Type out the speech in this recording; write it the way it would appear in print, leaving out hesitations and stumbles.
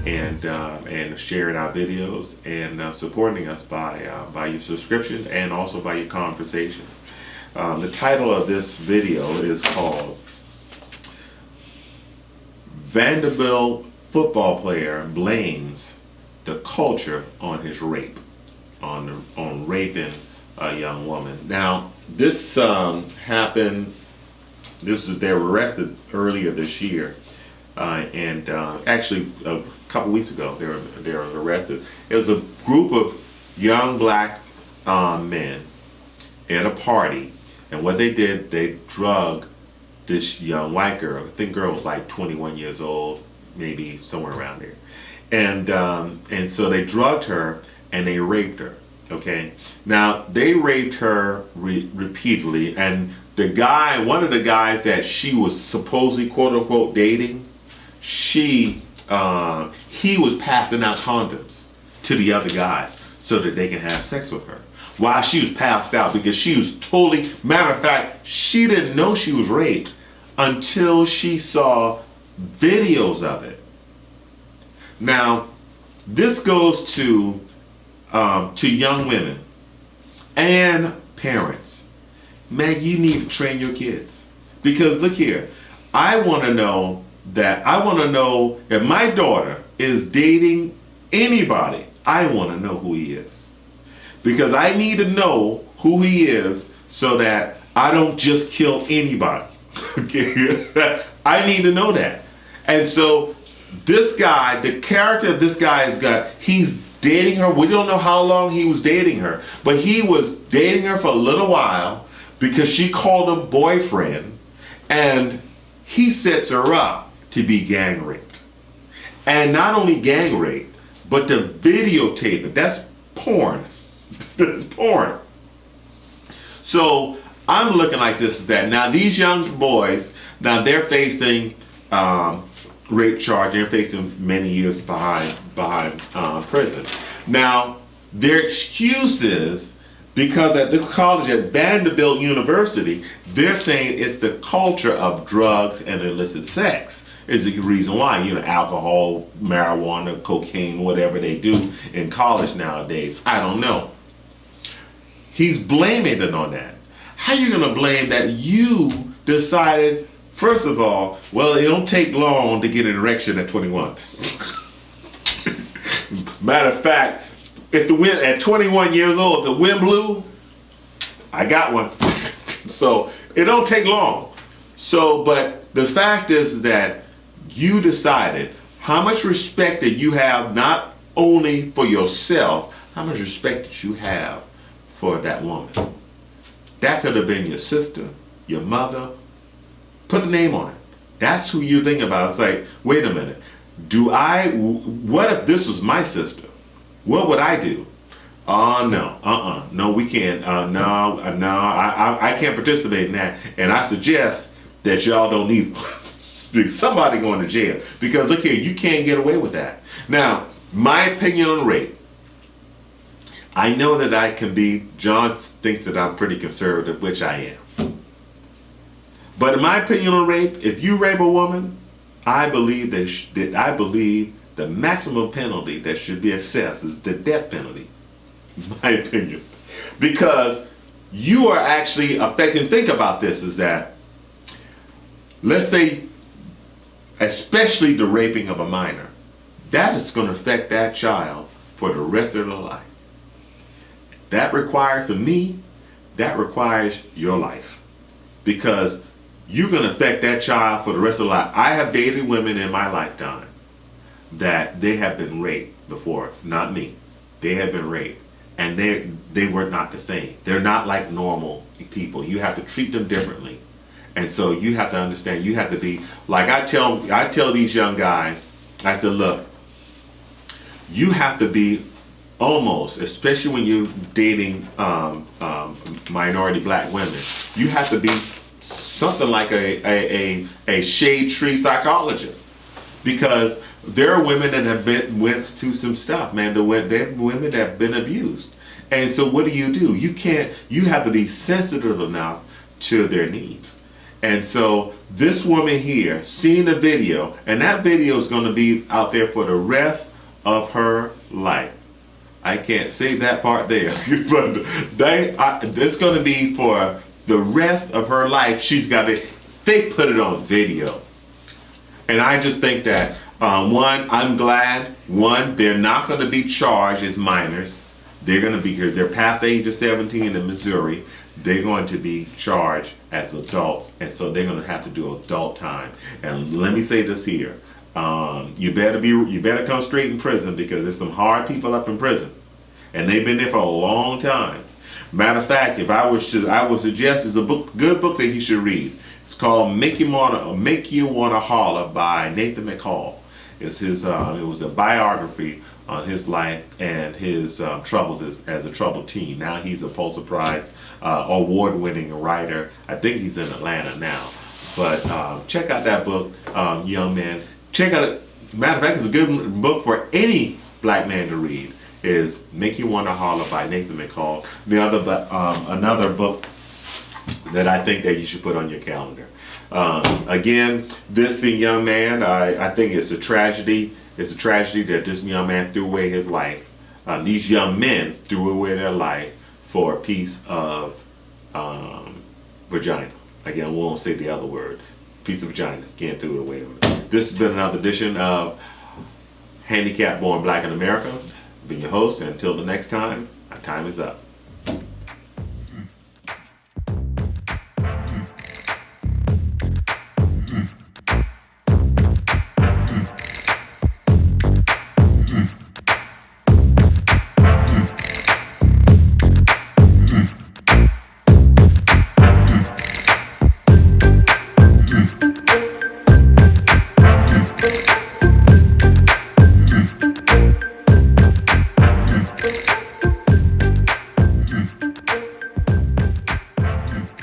and sharing our videos and supporting us by your subscriptions and also by your conversations. The title of this video is called Vanderbilt football player blames the culture on his rape, on raping a young woman. Now, this happened. They were arrested earlier this year, and actually a couple weeks ago they were arrested. It was a group of young black men at a party, and what they did, they drugged this young white girl. I think the girl was like 21 years old, maybe somewhere around there, and so they drugged her and they raped her. Okay, now they raped her repeatedly, and one of the guys that she was supposedly quote unquote dating, he was passing out condoms to the other guys so that they can have sex with her while she was passed out, because she was totally, matter of fact, she didn't know she was raped until she saw videos of it. Now, this goes to young women and parents. Man, you need to train your kids, because look here, I want to know if my daughter is dating anybody, I want to know who he is, because I need to know who he is so that I don't just kill anybody. Okay, I need to know that. And so this guy, the character of this guy he's dating her. We don't know how long he was dating her, but he was dating her for a little while because she called him boyfriend, and he sets her up to be gang raped. And not only gang raped, but to videotape it. That's porn. That's porn. So I'm looking like this is that. Now these young boys, now they're facing rape charge. They're facing many years behind prison. Now their excuse is because at the college at Vanderbilt University, they're saying it's the culture of drugs and illicit sex is the reason why. Alcohol, marijuana, cocaine, whatever they do in college nowadays. I don't know. He's blaming it on that. How you gonna blame that you decided, first of all, well, it don't take long to get an erection at 21. Matter of fact, if the wind at 21 years old, if the wind blew, I got one. So it don't take long. So, but the fact is that you decided how much respect that you have, not only for yourself, how much respect that you have for that woman. That could have been your sister, your mother. Put a name on it. That's who you think about. It's like, wait a minute. What if this was my sister? What would I do? No, we can't. I can't participate in that. And I suggest that y'all don't need somebody going to jail. Because look here, you can't get away with that. Now, my opinion on rape. I know that I can be, John thinks that I'm pretty conservative, which I am. But in my opinion on rape, if you rape a woman, I believe the maximum penalty that should be assessed is the death penalty, in my opinion. Because you are actually affecting, think about this, is that, let's say, especially the raping of a minor, that is going to affect that child for the rest of their life. That requires, for me, that requires your life. Because you're going to affect that child for the rest of their life. I have dated women in my lifetime that they have been raped before, not me. They have been raped. And they were not the same. They're not like normal people. You have to treat them differently. And so you have to understand, you have to be, like I tell these young guys, I said, look, you have to be almost, especially when you're dating minority black women, you have to be something like a shade tree psychologist, because there are women that have went through some stuff, man. There are women that have been abused, and so what do? You have to be sensitive enough to their needs, And so this woman here seen the video, and that video is going to be out there for the rest of her life. I can't say that part there, but it's going to be for the rest of her life. She's got it. They put it on video, and I just think that one, I'm glad. One, they're not going to be charged as minors. They're going to be, because they're past the age of 17 in Missouri. They're going to be charged as adults, and so they're going to have to do adult time. And let me say this here. You better come straight in prison, because there's some hard people up in prison, and they've been there for a long time. Matter of fact, if I would suggest is a good book that you should read. It's called Make You Wanna Holler by Nathan McCall. It's his. It was a biography on his life and his troubles as a troubled teen. Now he's a Pulitzer Prize award-winning writer. I think he's in Atlanta now. But check out that book, young man. Check out it. Matter of fact, it's a good book for any black man to read. Is Make You Wanna Holler by Nathan McCall. Another book that I think that you should put on your calendar. Again, this young man, I think it's a tragedy. It's a tragedy that this young man threw away his life. These young men threw away their life for a piece of vagina. Again, we won't say the other word. Piece of vagina. Can't throw it away. This has been another edition of Handicapped Born Black in America. I've been your host, and until the next time, our time is up.